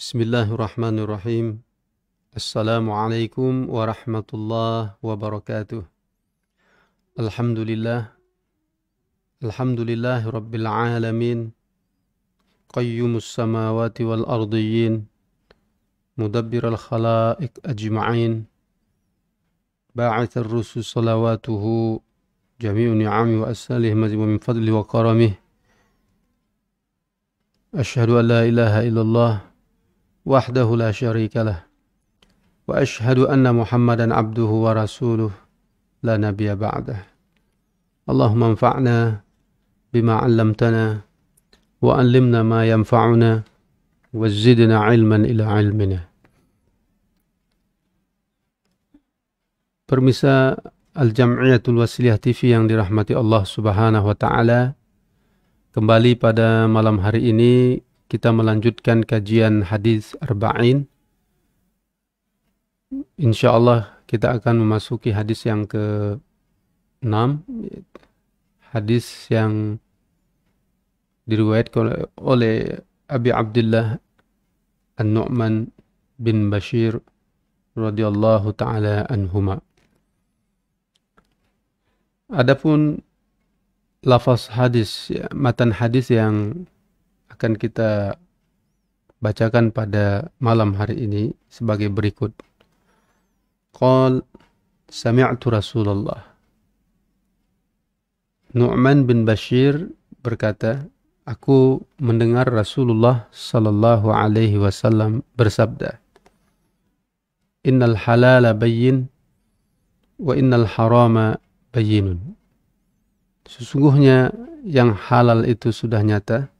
Bismillahirrahmanirrahim. Assalamualaikum warahmatullahi wabarakatuh. Alhamdulillah. Alhamdulillahi rabbil alamin. Qayyumus samawati wal ardiyyin. Mudabbiral khalaiq ajma'in. Ba'athar rusul salawatuhu. Jami'u ni'ami wa assalih mazim min fadli wa karamih. Ashhadu an la ilaha illallah. Wahdahu la syarika lah. Wa ashhadu anna Muhammadan abduhu wa rasuluh la nabiyya ba'dah. Allahumma anfa'na bima 'allamtana wa 'allimna ma yanfa'una wa zidna 'ilman ila 'ilmina. Permisa Al-Jam'iyatul Wasliyah TV yang dirahmati Allah Subhanahu wa taala. Kembali pada malam hari ini kita melanjutkan kajian hadis arba'in. Insyaallah kita akan memasuki hadis yang ke-6, hadis yang diriwayatkan oleh Abi Abdullah An-Nu'man bin Bashir radhiyallahu taala anhuma. Adapun lafaz hadis, matan hadis yang akan kita bacakan pada malam hari ini sebagai berikut. Qal sami'tu Rasulullah. Nu'man bin Bashir berkata, aku mendengar Rasulullah sallallahu alaihi wasallam bersabda, Innal halala bayyin wa innal harama bayyinun. Sesungguhnya yang halal itu sudah nyata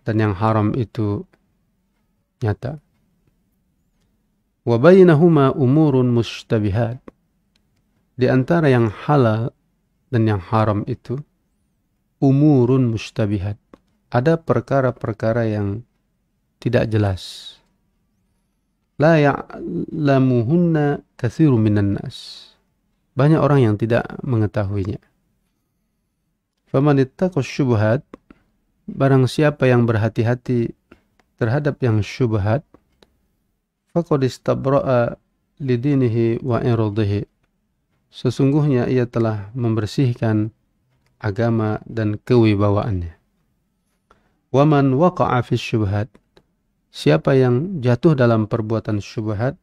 dan yang haram itu nyata. Wa bainahuma umurun mushtabihat. Di antara yang halal dan yang haram itu umurun mushtabihat. Ada perkara-perkara yang tidak jelas. La ya'lamuhunna katsirun minan nas. Banyak orang yang tidak mengetahuinya. Faman ittaqa syubhat, barang siapa yang berhati-hati terhadap yang syubhat, faqad istabra'a lidinihi wa irdihi. Sesungguhnya ia telah membersihkan agama dan kewibawaannya. Wa man waqa'a fi syubhat, siapa yang jatuh dalam perbuatan syubhat,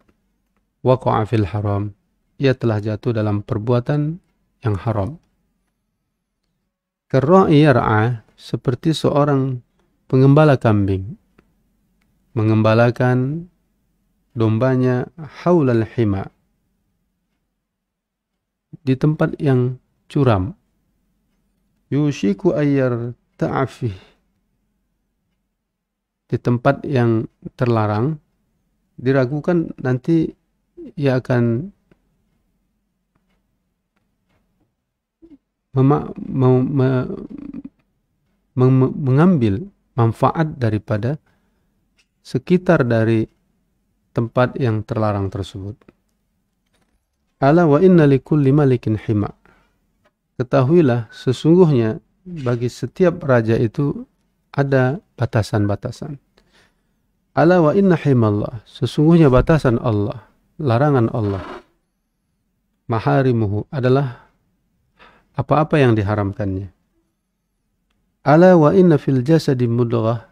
waqa'a fil haram, ia telah jatuh dalam perbuatan yang haram. Karra'i yar'a, seperti seorang pengembala kambing mengembalakan dombanya haulal hima, di tempat yang curam. Yushiku ayyar ta'afih, di tempat yang terlarang, diragukan nanti ia akan mengambil manfaat daripada sekitar dari tempat yang terlarang tersebut. Ala wa inna likulli malikin hima. Ketahuilah sesungguhnya bagi setiap raja itu ada batasan-batasan. Ala wa inna himallah, sesungguhnya batasan Allah, larangan Allah. Maharimuhu adalah apa-apa yang diharamkannya. Ala wa inna fil jasadi mudghah,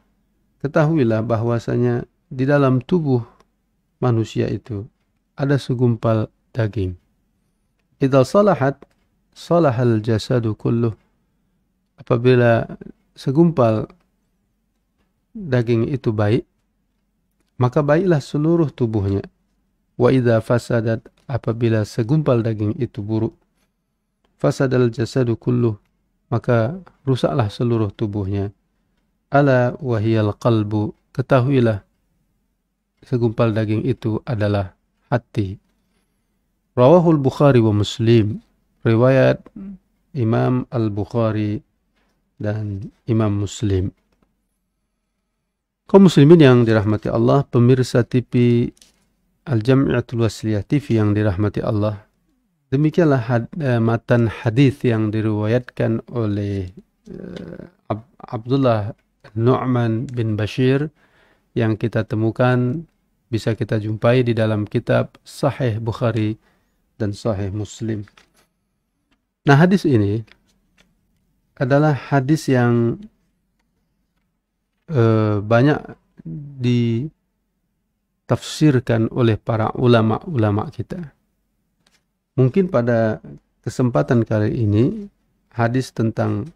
ketahuilah bahwasanya di dalam tubuh manusia itu ada segumpal daging. Idza salahat salahal jasadu kulluh, apabila segumpal daging itu baik, maka baiklah seluruh tubuhnya. Wa idza fasadat, apabila segumpal daging itu buruk, fasadal jasadu kulluh, maka rusaklah seluruh tubuhnya. Ala wahiyal qalbu, ketahuilah segumpal daging itu adalah hati. Rawahul Bukhari wa Muslim, riwayat Imam Al-Bukhari dan Imam Muslim. Kaum muslimin yang dirahmati Allah, pemirsa TV Al-Jam'iyatul Wasliyah TV yang dirahmati Allah, demikianlah matan hadis yang diriwayatkan oleh Abdullah Nu'man bin Bashir yang kita temukan bisa kita jumpai di dalam kitab Sahih Bukhari dan Sahih Muslim. Nah, hadis ini adalah hadis yang banyak ditafsirkan oleh para ulama-ulama kita. Mungkin pada kesempatan kali ini hadis tentang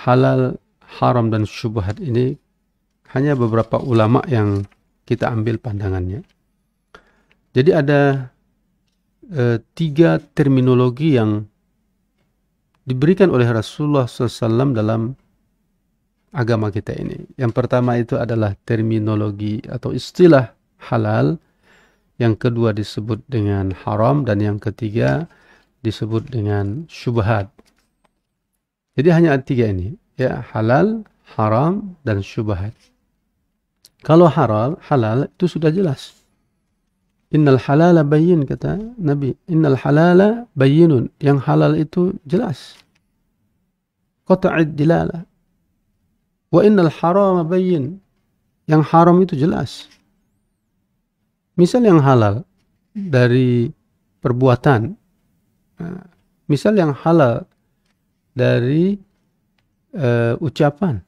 halal, haram dan syubhat ini hanya beberapa ulama yang kita ambil pandangannya. Jadi ada 3 terminologi yang diberikan oleh Rasulullah SAW dalam agama kita ini. Yang pertama itu adalah terminologi atau istilah halal. Yang kedua disebut dengan haram, dan yang ketiga disebut dengan syubhat. Jadi hanya ada 3 ini, ya, halal, haram, dan syubhat. Kalau halal itu sudah jelas. Innal halala bayyin, kata Nabi. Innal halala bayyinun. Yang halal itu jelas. Qat'id dilalah. Wa innal harama bayyin. Yang haram itu jelas. Misal yang halal dari perbuatan. Misal yang halal dari ucapan.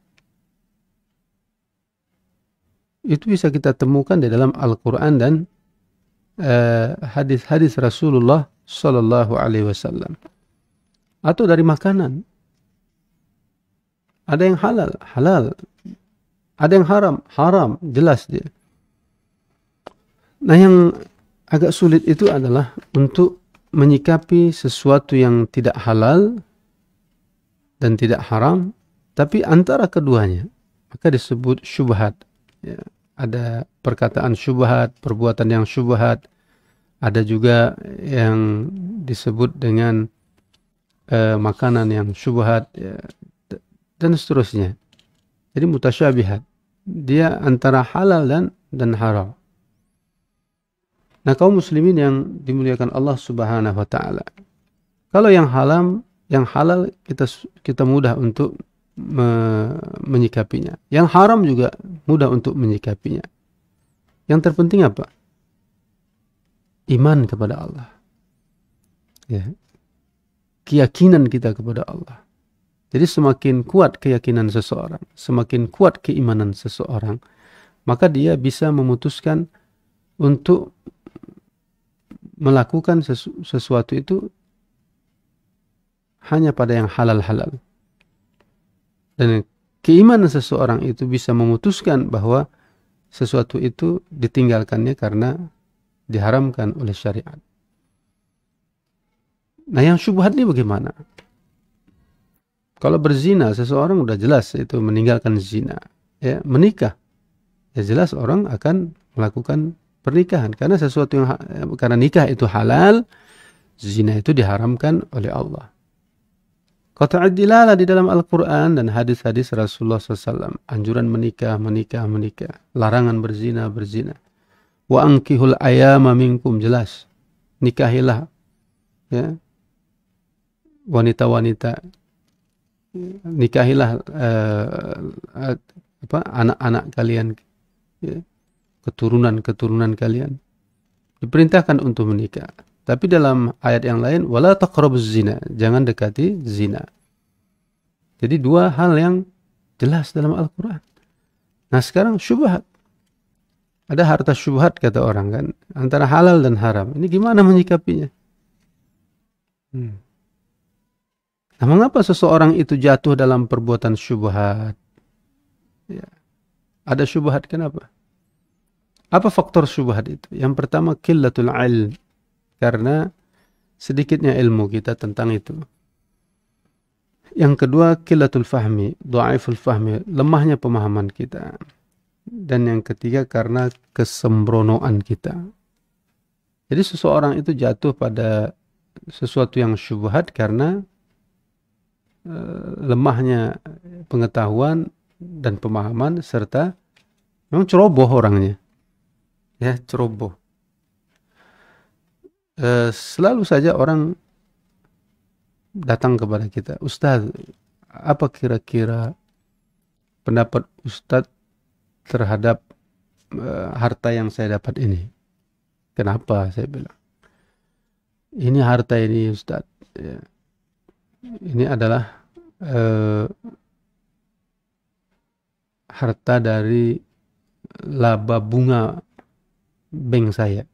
Itu bisa kita temukan di dalam Al-Quran dan hadis-hadis Rasulullah Sallallahu Alaihi Wasallam. Atau dari makanan. Ada yang halal. Ada yang haram, jelas dia. Nah, yang agak sulit itu adalah untuk menyikapi sesuatu yang tidak halal dan tidak haram, tapi antara keduanya, maka disebut syubhat. Ya, ada perkataan syubhat, perbuatan yang syubhat, ada juga yang disebut dengan makanan yang syubhat, ya, dan seterusnya. Jadi mutasyabihat. Dia antara halal dan haram. Nah, kaum muslimin yang dimuliakan Allah Subhanahu wa taala. Kalau yang halal kita mudah untuk menyikapinya. Yang haram juga mudah untuk menyikapinya. Yang terpenting apa? Iman kepada Allah. Ya. Keyakinan kita kepada Allah. Jadi semakin kuat keyakinan seseorang, semakin kuat keimanan seseorang, maka dia bisa memutuskan untuk melakukan sesuatu itu hanya pada yang halal-halal. Dan keimanan seseorang itu bisa memutuskan bahwa sesuatu itu ditinggalkannya karena diharamkan oleh syariat. Nah, yang syubhat ini bagaimana? Kalau berzina, seseorang udah jelas itu meninggalkan zina. Ya, menikah, ya jelas orang akan melakukan pernikahan karena karena nikah itu halal, zina itu diharamkan oleh Allah. Qat'id dilalah di dalam Al-Quran dan hadis-hadis Rasulullah SAW. Anjuran menikah. Larangan berzina. Wa ankihul ayama minkum, jelas. Nikahilah, ya, wanita-wanita. Nikahilah anak-anak kalian, ya, keturunan kalian. Diperintahkan untuk menikah. Tapi dalam ayat yang lain, wala taqrabuz zina, jangan dekati zina. Jadi 2 hal yang jelas dalam Al-Quran. Nah, sekarang syubhat. Ada harta syubhat kata orang kan, antara halal dan haram. Ini gimana menyikapinya? Nah, mengapa seseorang itu jatuh dalam perbuatan syubhat? Ya. Ada syubhat, kenapa? Apa faktor syubhat itu? Yang pertama, qillatul ilm. Karena sedikitnya ilmu kita tentang itu. Yang kedua, qillatul fahmi, dhaiful fahmi, lemahnya pemahaman kita. Dan yang ketiga, karena kesembronoan kita. Jadi seseorang itu jatuh pada sesuatu yang syubhat karena lemahnya pengetahuan dan pemahaman, serta memang ceroboh orangnya. Ya, ceroboh. Selalu saja orang datang kepada kita, Ustaz, apa kira-kira pendapat Ustaz terhadap harta yang saya dapat ini. Kenapa saya bilang? Ini harta ini Ustaz, ya, ini adalah harta dari laba bunga bank saya.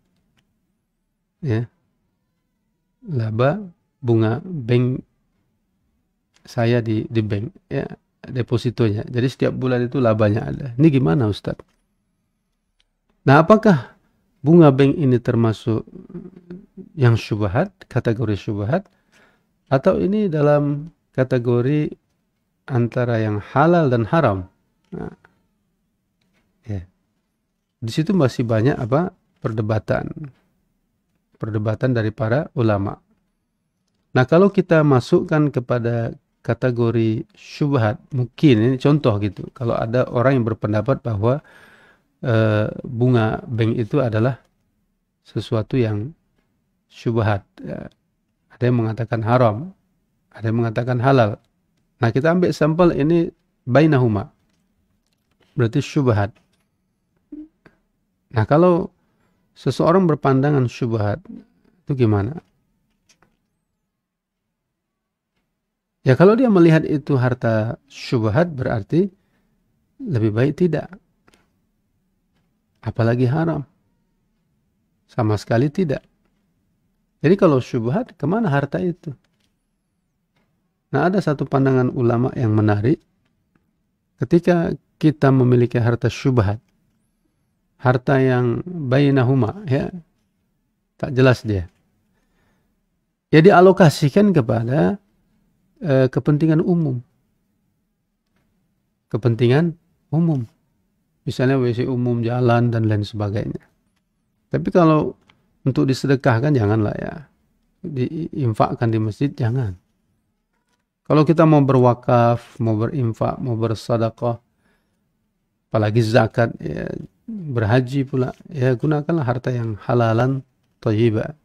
Ya, laba bunga bank saya di bank, ya, depositonya. Jadi setiap bulan itu labanya ada. Ini gimana Ustaz? Nah, apakah bunga bank ini termasuk yang syubhat, kategori syubhat, atau ini dalam kategori antara yang halal dan haram? Nah, ya. Di situ masih banyak perdebatan dari para ulama. Nah, kalau kita masukkan kepada kategori syubhat, mungkin ini contoh gitu. Kalau ada orang yang berpendapat bahwa bunga bank itu adalah sesuatu yang syubhat, ya. Ada yang mengatakan haram, ada yang mengatakan halal. Nah, kita ambil sampel ini bainahuma, berarti syubhat. Nah, kalau seseorang berpandangan syubhat itu gimana? Ya, kalau dia melihat itu harta syubhat berarti lebih baik tidak. Apalagi haram. Sama sekali tidak. Jadi kalau syubhat, kemana harta itu? Nah, ada satu pandangan ulama yang menarik. Ketika kita memiliki harta syubhat, harta yang bainahuma, ya, tak jelas dia. Ya, dialokasikan kepada kepentingan umum. Kepentingan umum. Misalnya WC umum, jalan, dan lain sebagainya. Tapi kalau untuk disedekahkan, janganlah ya. Diinfakkan di masjid, jangan. Kalau kita mau berwakaf, mau berinfak, mau bersedekah, apalagi zakat, ya, berhaji pula, ya gunakanlah harta yang halalan thayyibah.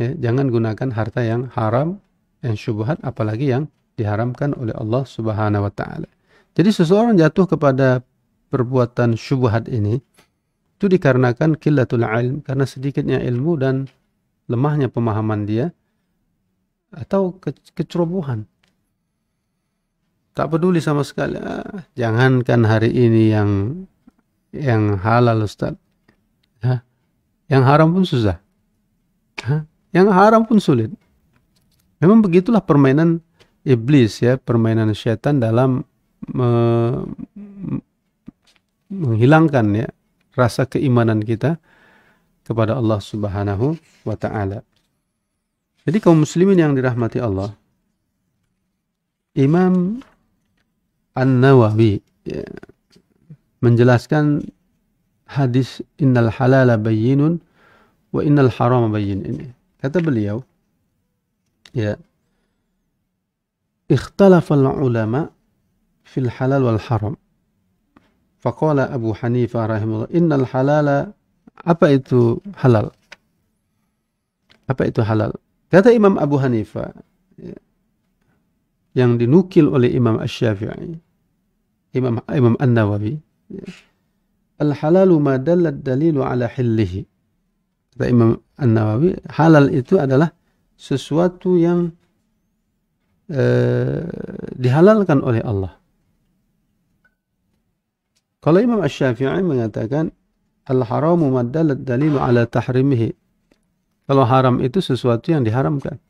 Ya, jangan gunakan harta yang haram, yang syubhat, apalagi yang diharamkan oleh Allah Subhanahu wa taala. Jadi seseorang jatuh kepada perbuatan syubhat ini itu dikarenakan qillatul ilm, karena sedikitnya ilmu dan lemahnya pemahaman dia, atau kecerobohan. Tak peduli sama sekali. Jangankan hari ini yang halal Ustaz. Yang haram pun susah. Yang haram pun sulit. Memang begitulah permainan iblis, ya, permainan syaitan dalam menghilangkan, ya, rasa keimanan kita kepada Allah Subhanahu wa taala. Jadi kaum muslimin yang dirahmati Allah, Imam An-Nawawi, ya, menjelaskan hadis innal halala bayyinun wa innal harama bayyin ini. Kata beliau, ya, ikhtalafa al-ulama fil halal wal haram. Faqala Abu Hanifah rahimahullah, innal halala, apa itu halal? Apa itu halal? Kata Imam Abu Hanifah, ya, yang dinukil oleh Imam Asy-Syafi'i, Imam An-Nawawi, ya, al-halalu ma dalla ad-dalilu ala hillihi. Kata Imam An-Nawawi, halal itu adalah sesuatu yang dihalalkan oleh Allah. Kalau Imam Asy-Syafi'i mengatakan al-haramu ma dalla ad-dalilu ala tahrimihi. Kalau haram itu sesuatu yang diharamkan.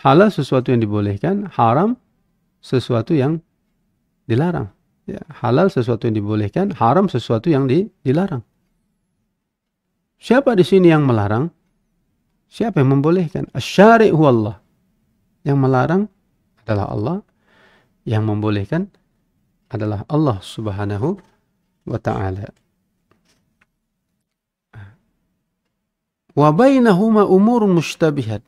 Halal sesuatu yang dibolehkan, haram sesuatu yang dilarang. Ya, halal sesuatu yang dibolehkan, haram sesuatu yang dilarang. Siapa di sini yang melarang? Siapa yang membolehkan? Asy-syari' huwa Allah. Yang melarang adalah Allah, yang membolehkan adalah Allah Subhanahu wa taala. Wa bainahuma umurun mushtabihat.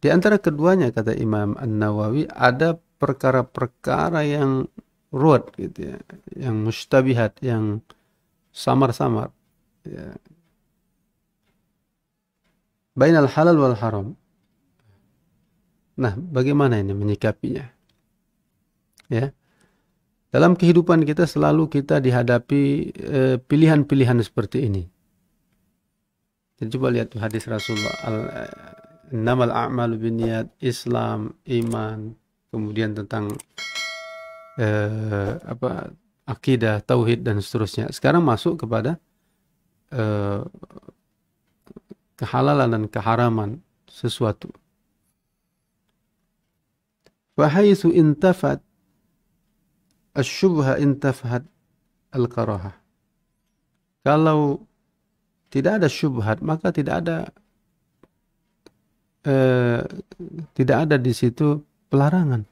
Di antara keduanya, kata Imam An-Nawawi, ada perkara-perkara yang ruwet gitu, ya, yang mushtabihat, yang samar-samar, ya. Bainal halal wal haram. Nah, bagaimana ini menyikapinya? Ya. Dalam kehidupan kita selalu kita dihadapi pilihan-pilihan seperti ini. Jadi coba lihat hadis Rasulullah, innamal a'malu binniyat, Islam, iman, kemudian tentang akidah, tauhid dan seterusnya. Sekarang masuk kepada kehalalan dan keharaman sesuatu. Fahaitsu intafat asy-syubha intafahat al-karahah. Kalau tidak ada syubhat, maka tidak ada di situ pelarangan,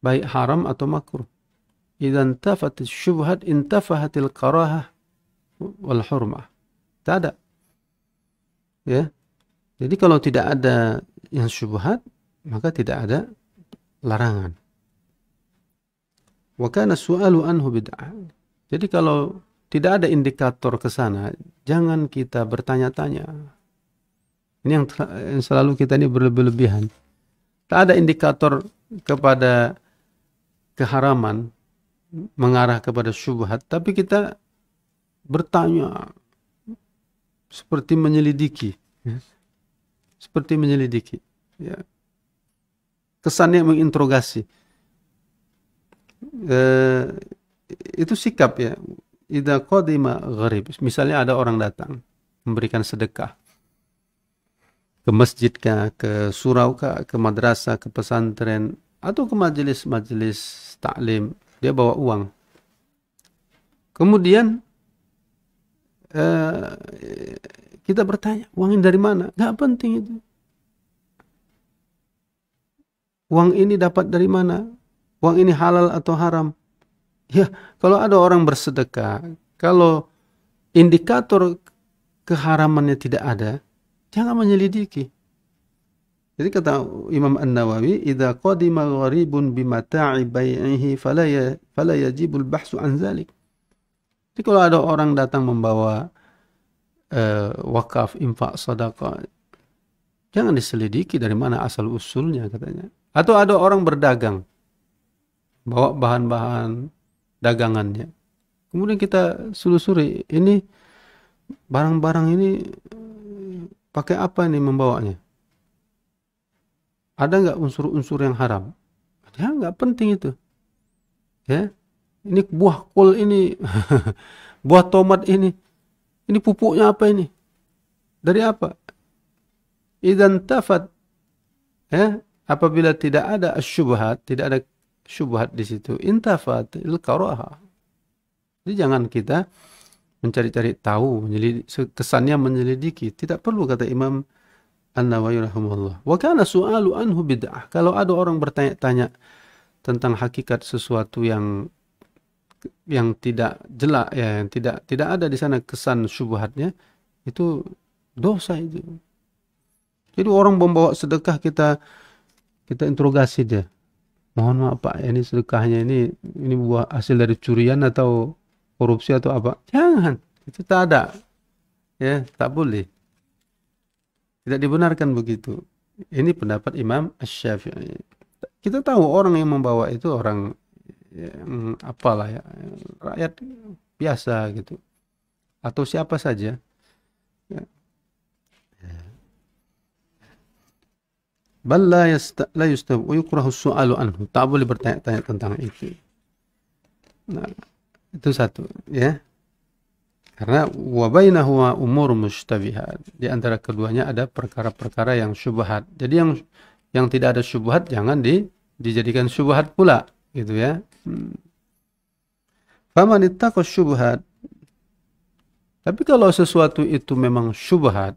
baik haram atau makruh. Idzan tafat asy-syubhat intafahatil karahah wal hurmah. Tidak ada. Ya. Jadi kalau tidak ada yang syubhat, maka tidak ada larangan. Wa kana su'alu anhu bid'ah. Jadi kalau tidak ada indikator ke sana, jangan kita bertanya-tanya. Ini yang selalu kita ini berlebihan. Tak ada indikator kepada keharaman mengarah kepada syubhat, tapi kita bertanya seperti menyelidiki, ya. Seperti menyelidiki, ya. Kesannya menginterogasi. Itu sikap, ya. Idza qadima gharib, misalnya ada orang datang memberikan sedekah ke masjid kah, ke surau kah, ke madrasah, ke pesantren atau ke majelis-majelis taklim, dia bawa uang. Kemudian kita bertanya, uang ini dari mana? Gak penting itu. Uang ini dapat dari mana? Uang ini halal atau haram? Ya, kalau ada orang bersedekah, kalau indikator keharamannya tidak ada, jangan menyelidiki. Jadi kata Imam An-Nawawi, idza qadima gharibun bimata'i bai'ihi fala yajibul bahsu an zalik. Jadi kalau ada orang datang membawa wakaf, infak, sedekah, jangan diselidiki dari mana asal usulnya, katanya. Atau ada orang berdagang, bawa bahan-bahan dagangannya. Kemudian kita selusuri, ini barang-barang ini pakai apa ini membawanya? Ada nggak unsur-unsur yang haram? Ya, nggak penting itu. Ya, ini buah kol ini, buah tomat ini pupuknya apa ini? Dari apa? Idzan tafat, ya, apabila tidak ada syubhat, tidak ada syubhat di situ, intafat il-karaha. Jadi jangan kita mencari-cari tahu, kesannya menyelidiki. Tidak perlu, kata Imam An-Nawawi rahimahullah. Wa kana su'alu anhu bid'ah. Kalau ada orang bertanya-tanya tentang hakikat sesuatu yang tidak jelas, ya, yang tidak ada di sana kesan syubhatnya, itu dosa itu. Jadi orang membawa sedekah, kita interogasi dia. Mohon maaf Pak, ini sedekahnya ini buah hasil dari curian atau korupsi atau apa? Jangan, itu tak ada. Ya, tak boleh. Tidak dibenarkan begitu. Ini pendapat Imam Asy-Syafi'i. Kita tahu orang yang membawa itu orang yang apalah ya, rakyat biasa gitu. Atau siapa saja. Ya. Bal la yustab wa yukrahu su'alu anhu. Tak boleh bertanya-tanya tentang itu. Nah, itu satu, ya. Karena wa bainahu wa umur mushtabihat. Di antara keduanya ada perkara-perkara yang syubhat. Jadi yang tidak ada syubhat jangan dijadikan syubhat pula, gitu ya. Faman ittaqa syubhat. Tapi kalau sesuatu itu memang syubhat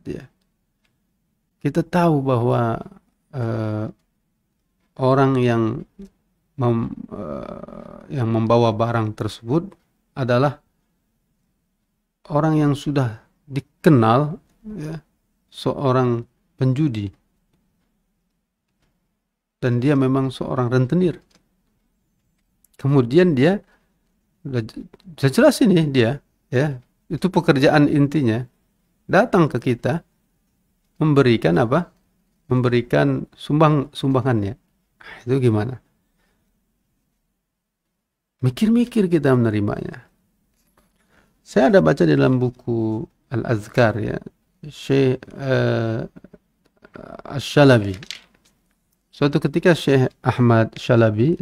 ya. Kita tahu bahwa orang yang membawa barang tersebut adalah orang yang sudah dikenal, ya, seorang penjudi, dan dia memang seorang rentenir. Kemudian dia jelas ini dia, ya, itu pekerjaan intinya, datang ke kita memberikan apa? Memberikan sumbangannya, Itu gimana? Mikir-mikir kita menerimanya. Saya ada baca di dalam buku Al-Azkar ya, Syekh Asy-Syalabi. Suatu ketika Syekh Ahmad Syalabi,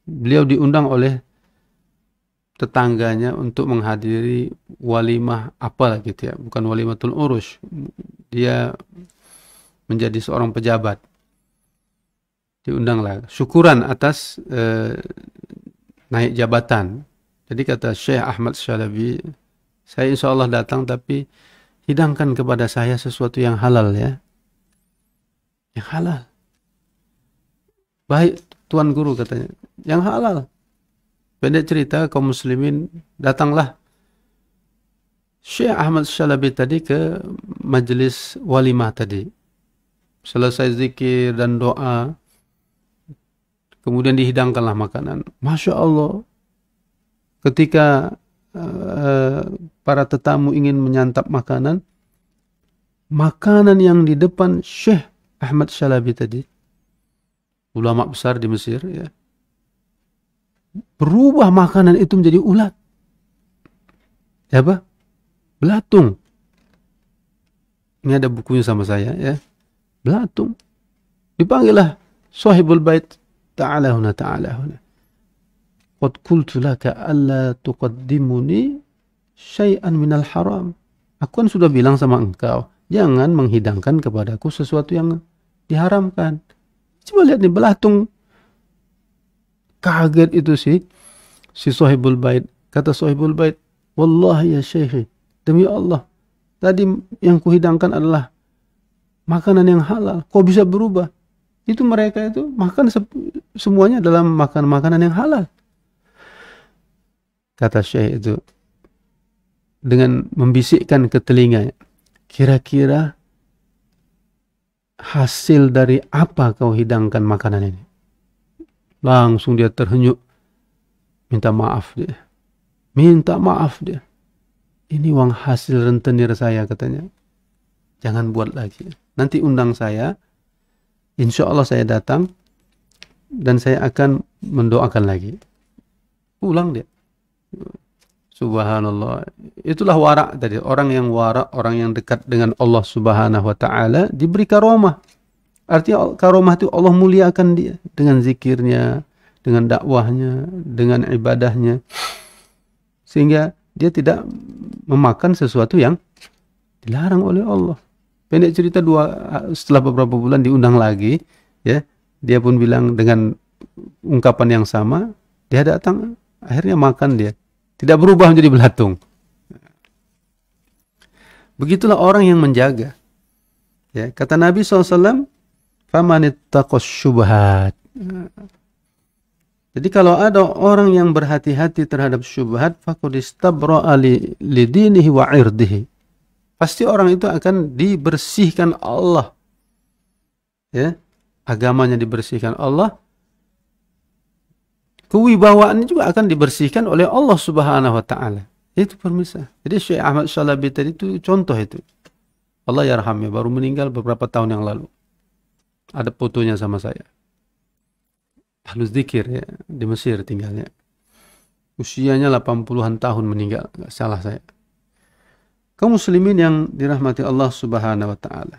beliau diundang oleh tetangganya untuk menghadiri walimah apalah gitu ya, bukan walimatul urus. Dia menjadi seorang pejabat. Diundanglah syukuran atas naik jabatan. Jadi kata Syekh Ahmad Syalabi, saya insya Allah datang tapi hidangkan kepada saya sesuatu yang halal ya. Yang halal. Baik Tuan Guru katanya, yang halal. Pendek cerita, kaum muslimin datanglah Syekh Ahmad Syalabi tadi ke majelis walimah tadi. Selesai zikir dan doa, kemudian dihidangkanlah makanan. Masya Allah, ketika para tetamu ingin menyantap makanan, makanan yang di depan Syekh Ahmad Syalabi tadi, ulama besar di Mesir ya, berubah makanan itu menjadi ulat. Ya apa? Belatung. Ini ada bukunya sama saya ya. Belatung. Dipanggillah sahibul bait, ta'ala huna ta'ala huna. Qad qultu laka alla tuqaddimuni syai'an minal haram. Aku kan sudah bilang sama engkau, jangan menghidangkan kepadaku sesuatu yang diharamkan. Coba lihat nih, belatung. Kaget itu si sahibul bait. Kata sahibul bait, wallahi ya syekhi, demi Allah, tadi yang kuhidangkan adalah makanan yang halal. Kok bisa berubah? Itu mereka itu makan semuanya dalam makan makanan yang halal. Kata syekh itu dengan membisikkan ke telinganya, kira-kira hasil dari apa kau hidangkan makanan ini? Langsung dia terhenyuk, minta maaf dia. Minta maaf dia. Ini uang hasil rentenir saya katanya. Jangan buat lagi. Nanti undang saya. Insya Allah saya datang. Dan saya akan mendoakan lagi. Pulang dia. Subhanallah. Itulah warak tadi. Orang yang warak, orang yang dekat dengan Allah Subhanahu wa ta'ala, diberi karomah. Artinya karomah itu Allah muliakan dia. Dengan zikirnya, dengan dakwahnya, dengan ibadahnya. Sehingga dia tidak memakan sesuatu yang dilarang oleh Allah. Pendek cerita, setelah beberapa bulan diundang lagi, ya, dia pun bilang dengan ungkapan yang sama, dia datang, akhirnya makan dia. Tidak berubah menjadi belatung. Begitulah orang yang menjaga. Ya, kata Nabi SAW, famanittaqas syubhat. Jadi kalau ada orang yang berhati-hati terhadap syubhat, faqad istabra'a li dinihi wa 'irdihi. Pasti orang itu akan dibersihkan Allah. Ya, agamanya dibersihkan Allah. Kewibawaannya juga akan dibersihkan oleh Allah Subhanahu wa taala. Itu permisah. Jadi Syekh Ahmad Syalabi tadi itu contoh itu. Allah yarhamnya, baru meninggal beberapa tahun yang lalu. Ada fotonya sama saya. Ahlul Dzikir ya, di Mesir tinggalnya. Usianya 80-an tahun meninggal, enggak salah saya. Kaum muslimin yang dirahmati Allah Subhanahu wa taala.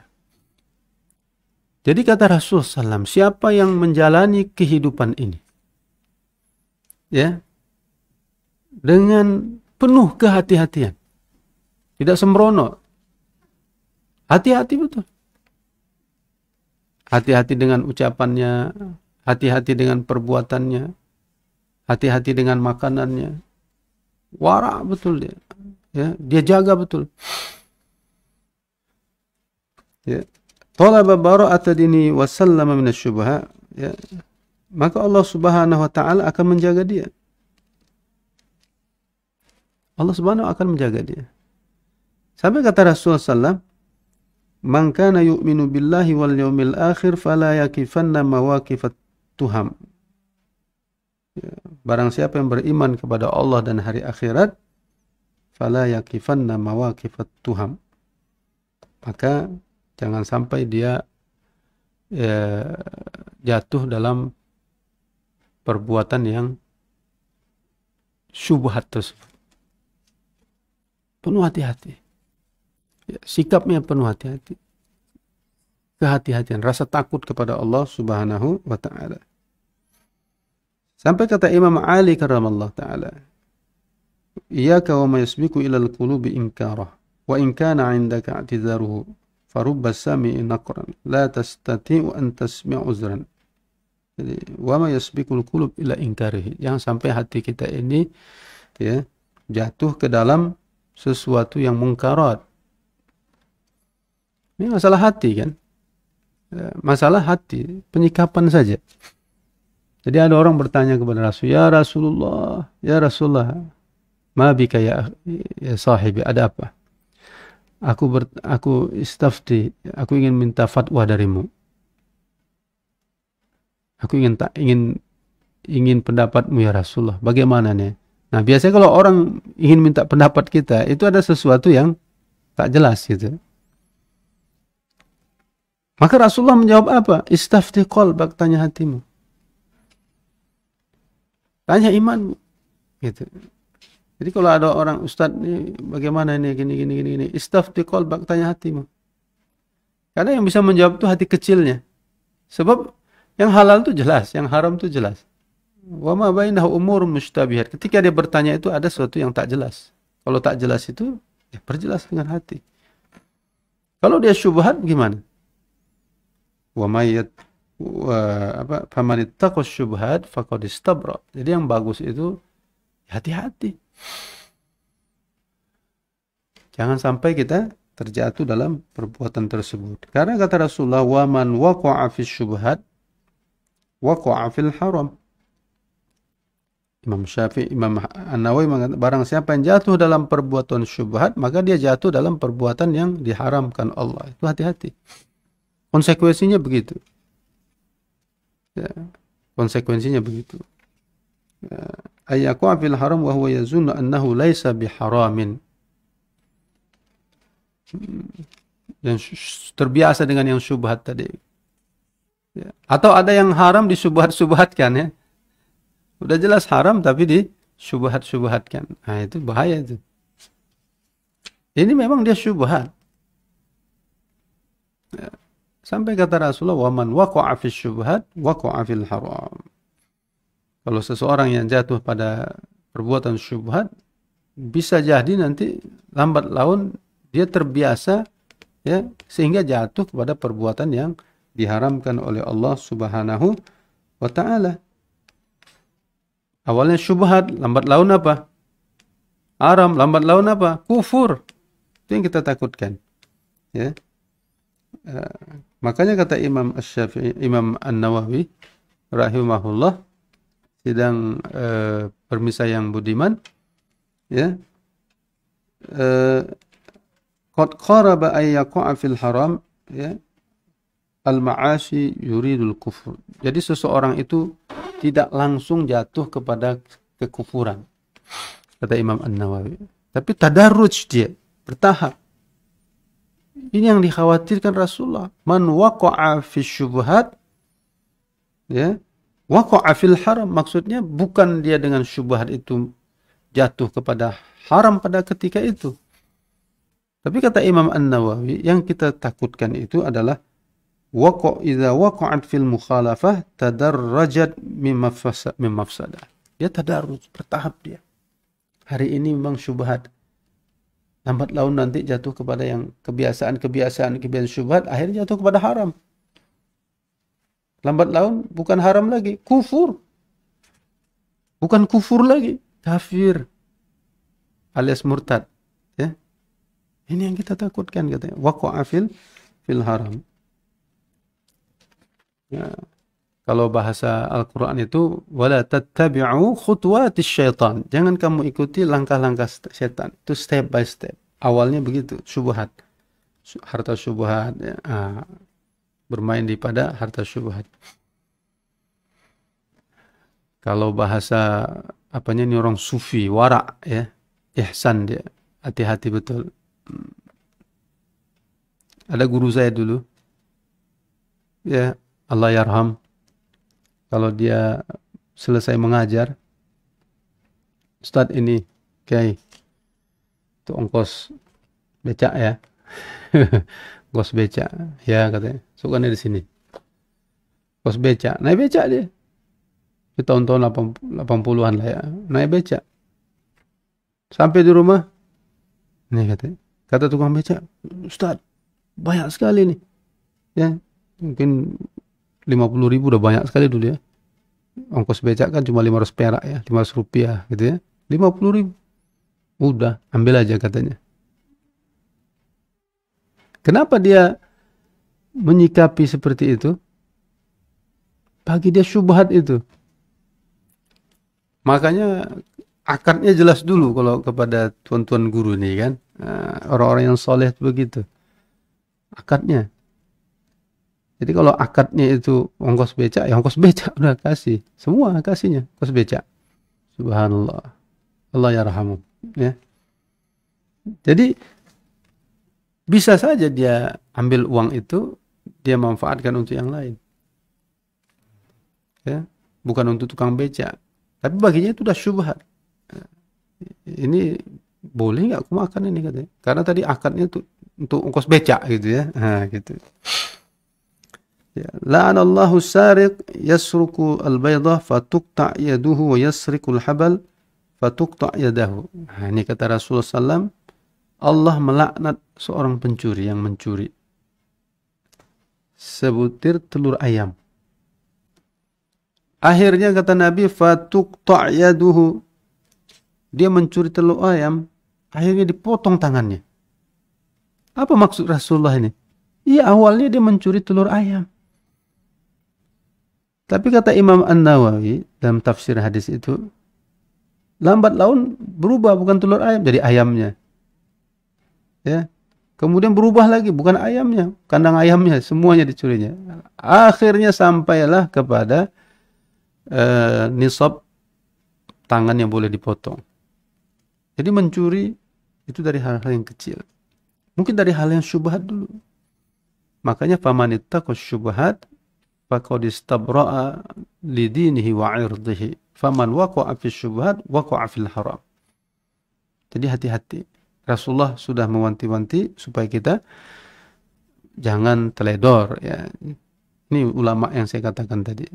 Jadi kata Rasulullah SAW, siapa yang menjalani kehidupan ini ya dengan penuh kehati-hatian, tidak sembrono, hati-hati betul. Hati-hati dengan ucapannya, hati-hati dengan perbuatannya, hati-hati dengan makanannya. Wara betul dia. Ya, dia jaga betul. Ya. Talaba bara'ata dini wa sallama minasyubha. Ya. Maka Allah Subhanahu wa taala akan menjaga dia. Allah Subhanahu akan menjaga dia. Sampai kata Rasulullah SAW, man kana yu'minu billahi wal yawmil akhir fala yakifanna mawaqifat tuham. Ya, barang siapa yang beriman kepada Allah dan hari akhirat, fala yakifanna mawaqifat tuham. Maka jangan sampai dia jatuh dalam perbuatan yang syubhat tersebut. Penuh hati-hati. Ya, sikapnya penuh hati-hati. Kehati-hatian, rasa takut kepada Allah Subhanahu wa taala. Sampai kata Imam Ali karramallahu taala, "Iyyaka wa ma yasbiqu ila al-qulubi inkarah, wa in kana 'indaka i'tizaruhu, farubba sami'i naqran, la tastati'u an tasmi' uzran." Jadi, wa ma yasbiqul qulub ila inkarihi. Jangan sampai hati kita ini ya jatuh ke dalam sesuatu yang mungkarat. Ini masalah hati kan? Masalah hati, penyikapan saja. Jadi ada orang bertanya kepada Rasul, ya Rasulullah, ma bika ya sahibi, ada apa? Aku istafti, aku ingin minta fatwa darimu. Aku ingin pendapatmu ya Rasulullah. Bagaimana nih? Nah, biasanya kalau orang ingin minta pendapat kita, itu ada sesuatu yang tak jelas gitu. Maka Rasulullah menjawab apa? Istafti qalbak, tanya hatimu. Tanya imanmu. Gitu. Jadi kalau ada orang, Ustaz ini bagaimana ini gini. Istafti qalbak, tanya hatimu. Karena yang bisa menjawab itu hati kecilnya. Sebab yang halal itu jelas, yang haram itu jelas. Wa ma bainahu umur mushtabihat. Ketika dia bertanya itu ada sesuatu yang tak jelas. Kalau tak jelas itu, ya perjelas dengan hati. Kalau dia syubhat gimana? Faman ittaqa syubhat faqad istabra. Jadi yang bagus itu hati-hati. Jangan sampai kita terjatuh dalam perbuatan tersebut. Karena kata Rasulullah, wa man waqa'a fi syubhat waqa'a fil haram. Imam Syafi'i, Imam An-Nawawi mengatakan, barang siapa yang jatuh dalam perbuatan syubhat, maka dia jatuh dalam perbuatan yang diharamkan Allah. Itu hati-hati. Konsekuensinya begitu. Ya, konsekuensinya begitu. Ayyaqa fil haram wa huwa yazunnu annahu laisa biharamin. Yang terbiasa dengan yang syubhat tadi. Ya. Atau ada yang haram disubhat-subhatkan ya. Udah jelas haram tapi disubhat-subhatkan. Nah, itu bahaya itu. Ini memang dia syubhat. Ya. Sampai kata Rasulullah, "Wa man waqa'a fi syubhat waqa'a fil haram." Kalau seseorang yang jatuh pada perbuatan syubhat, bisa jadi nanti lambat laun dia terbiasa ya sehingga jatuh kepada perbuatan yang diharamkan oleh Allah Subhanahu wa taala. Awalnya syubhat, lambat laun apa? Haram, lambat laun apa? Kufur. Itu yang kita takutkan. Ya. Makanya kata Imam Asy-Syafi'i, Imam An-Nawawi rahimahullah, sidang permisah yang budiman, ya, qad qaraba ay yaqa'a fil haram, ya, al-ma'asi yuridul kufur. Jadi seseorang itu tidak langsung jatuh kepada kekufuran, kata Imam An-Nawawi, tapi tadarruj, dia bertahap. Ini yang dikhawatirkan Rasulullah. Man waqa'a fi syubhat, ya, waqa'a fil haram. Maksudnya bukan dia dengan syubhat itu jatuh kepada haram pada ketika itu. Tapi kata Imam An-Nawawi, yang kita takutkan itu adalah idza waqa'at fil mukhalafah tadarrajat min mafsadah. Dia tadarruj, bertahap dia. Hari ini memang syubhat. Lambat laun nanti jatuh kepada yang kebiasaan syubhat, akhirnya jatuh kepada haram. Lambat laun bukan haram lagi, kufur. Bukan kufur lagi, kafir alias murtad. Ya. Ini yang kita takutkan, katanya. Waqa'a fil haram. Ya. Kalau bahasa Al-Quran itu, wala tattabi'u khutuwatis syaitan. Jangan kamu ikuti langkah-langkah syaitan. Itu step by step. Awalnya begitu, syubhat. Harta syubhat. Ya. Bermain di pada harta syubhat. Kalau bahasa apanya ini orang sufi, wara, ya. Ihsan dia. Hati-hati betul. Ada guru saya dulu. ya Allah yarham, kalau dia selesai mengajar, Ustadz ini kayak itu ongkos becak ya. Ongkos becak ya katanya, sukanya di sini. Ongkos becak, naik becak dia. Di tahun-tahun 80-an lah ya, naik becak. Sampai di rumah, nih katanya, kata tukang becak, Ustadz, banyak sekali nih. Ya, mungkin 50.000 udah banyak sekali dulu ya. Ongkos becak kan cuma 500 perak ya, 500 rupiah gitu ya. 50.000. Udah, ambil aja katanya. Kenapa dia menyikapi seperti itu? Bagi dia syubhat itu. Makanya akarnya jelas dulu kalau kepada tuan-tuan guru nih kan. Orang-orang yang soleh begitu. Akadnya. Jadi kalau akadnya itu ongkos becak, ya ongkos becak udah kasih. Semua kasihnya ongkos becak. Subhanallah. Allah yarhamu. Ya. Jadi bisa saja dia ambil uang itu, dia manfaatkan untuk yang lain. Ya. Bukan untuk tukang becak. Tapi baginya itu udah syubhat. Ini boleh nggak aku makan ini katanya. Karena tadi akadnya itu untuk ongkos becak gitu ya. Gitu. Ya. La'anallahu sariq yasruku al-baydah fatuqta' yaduhu wa yasriku al-habal fatuqta' yadahu. Ini kata Rasulullah SAW, Allah melaknat seorang pencuri yang mencuri sebutir telur ayam. Akhirnya kata Nabi, fatuqta' yaduhu. Dia mencuri telur ayam, akhirnya dipotong tangannya. Apa maksud Rasulullah ini? Iya, awalnya dia mencuri telur ayam. Tapi kata Imam An-Nawawi dalam tafsir hadis itu, lambat laun berubah, bukan telur ayam jadi ayamnya. Ya. Kemudian berubah lagi, bukan ayamnya, kandang ayamnya, semuanya dicurinya. Akhirnya sampailah kepada nisab tangan yang boleh dipotong. Jadi mencuri itu dari hal-hal yang kecil. Mungkin dari hal yang syubhat dulu. Makanya famanittaqo syubhat faqad istabra'a lidinihi wa 'irdihi. Faman waqa'a fi syubhat waqa'a fil haram. Jadi hati-hati. Rasulullah sudah mewanti-wanti supaya kita jangan teledor ya. Ini ulama yang saya katakan tadi.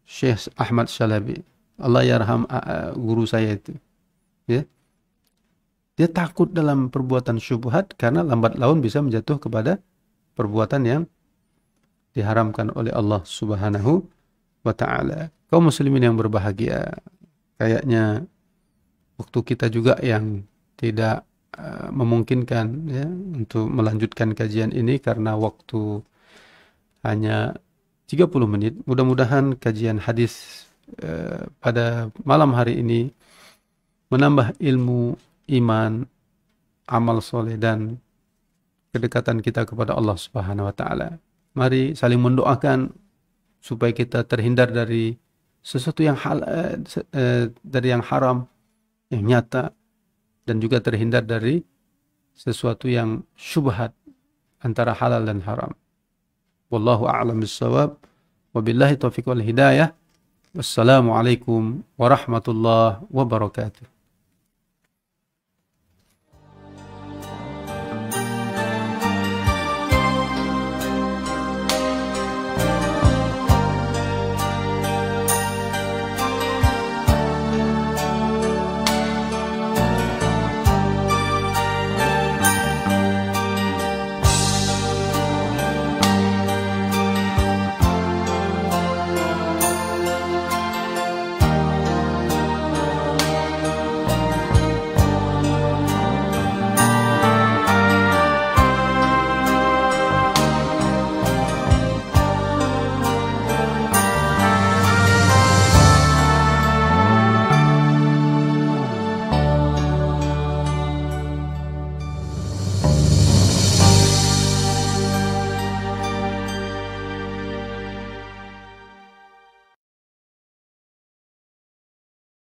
Syekh Ahmad Syalabi. Allah yarham guru saya itu. Ya. Dia takut dalam perbuatan syubhat karena lambat laun bisa menjatuh kepada perbuatan yang diharamkan oleh Allah Subhanahu wa ta'ala. Kaum muslimin yang berbahagia, kayaknya waktu kita juga yang tidak memungkinkan ya untuk melanjutkan kajian ini karena waktu hanya 30 menit. Mudah-mudahan kajian hadis pada malam hari ini menambah ilmu, iman, amal soleh dan kedekatan kita kepada Allah Subhanahu wa ta'ala. Mari saling mendoakan supaya kita terhindar dari sesuatu yang dari yang haram, yang nyata, dan juga terhindar dari sesuatu yang syubhat antara halal dan haram. Wallahu a'lam bissawab. Wabillahi taufiq wal hidayah. Wassalamualaikum warahmatullahi wabarakatuh.